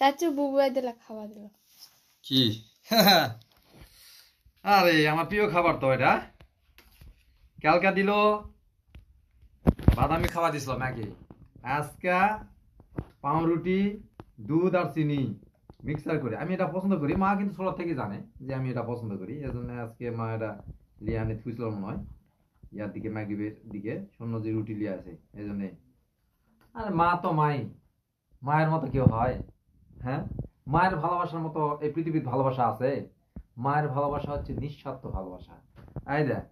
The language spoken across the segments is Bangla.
চাচু বুবুয়া দিলা খাওয়া দিল কি আরে আমার প্রিয় খাবার তো এটা কালকা দিল বাদামি খাওয়া দিছিল ম্যাগি আজকা পাউরুটি দুধ আর চিনি মিক্সার করে আমি এটা পছন্দ করি মা কিন্তু ছোট থেকে জানে যে আমি এটা পছন্দ করি এজন্য আজকে মা এটা লিয়ে আনে থুইছিল মনে হয় ইয়ার দিকে ম্যাগিবের দিকে শূন্য যে রুটি লিয়ে আছে এই জন্য আরে মা তো মাই মায়ের মতো কেউ হয় হ্যাঁ মায়ের ভালোবাসার মতো এই পৃথিবীর ভালোবাসা আছে মায়ের ভালোবাসা হচ্ছে নিঃস্বার্থ ভালোবাসা এই দেখ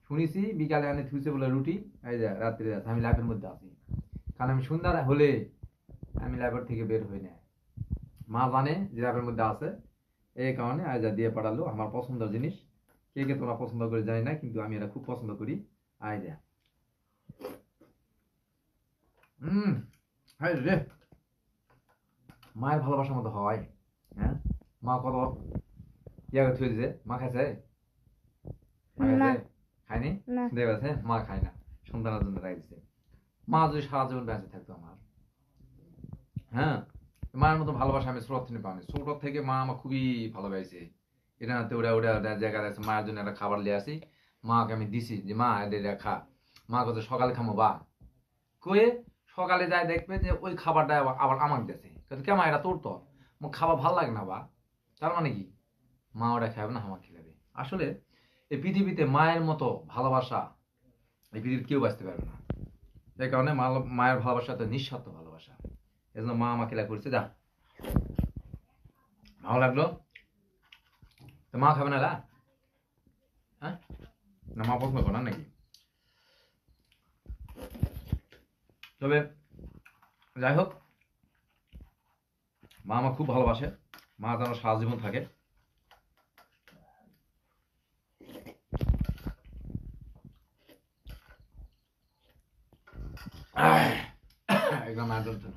শুনেছি বিকালে আনে থুইছে বলে রুটি এই দেখ রাত্রে আমি লাইফের মধ্যে আছি কারণ আমি সন্ধ্যা হলে আমি লাইফের থেকে বের হই না মা জানে যে লাইফের মধ্যে আছে এই কারণে আয়জা দিয়ে পাঠালো আমার পছন্দের জিনিস কে কে তোমরা পছন্দ করে জানি না কিন্তু আমি এটা খুব পছন্দ করি আয়জা হাই রে মায়ের ভালোবাসার মতো হয় হ্যাঁ মা কত ইয়াকে থুয়ে দিছে মা খাইছে মা না খাইছে খায়নি না দেখছে মা খায় না সন্তানের জন্য রাখি দিছে মা যদি সারা জীবন বেঁচে থাকতো আমার হ্যাঁ মায়ের মতো ভালোবাসা আমি ছোট থেকে পাইনি ছোট থেকে মা আমার খুবই ভালোবাসে এটা ওরা ওরা জায়গায় আছে মায়ের জন্য একটা খাবার নিয়ে আসি মাকে আমি দিছি যে মা এটা খা মা কত সকালে খামো বা কয়ে সকালে যায় দেখবে যে ওই খাবারটা আবার আমাকে দিয়েছে কিন্তু কেমন এটা তোর তো মোক খাবার ভালো লাগে না বা তার মানে কি মা ওটা খাবে না আমাকে খেলাবে আসলে এই পৃথিবীতে মায়ের মতো ভালোবাসা এই পৃথিবীতে কেউ বাঁচতে পারবে না এই কারণে মায়ের ভালোবাসা তো নিঃস্বার্থ ভালোবাসা এই জন্য মা আমাকে খেলা করছে যা ভালো লাগলো তো মা খাবে না হ্যাঁ না মা পছন্দ করে না নাকি তবে যাই হোক মা আমার খুব ভালোবাসে মা যেন সারা জীবন থাকে একদম একদম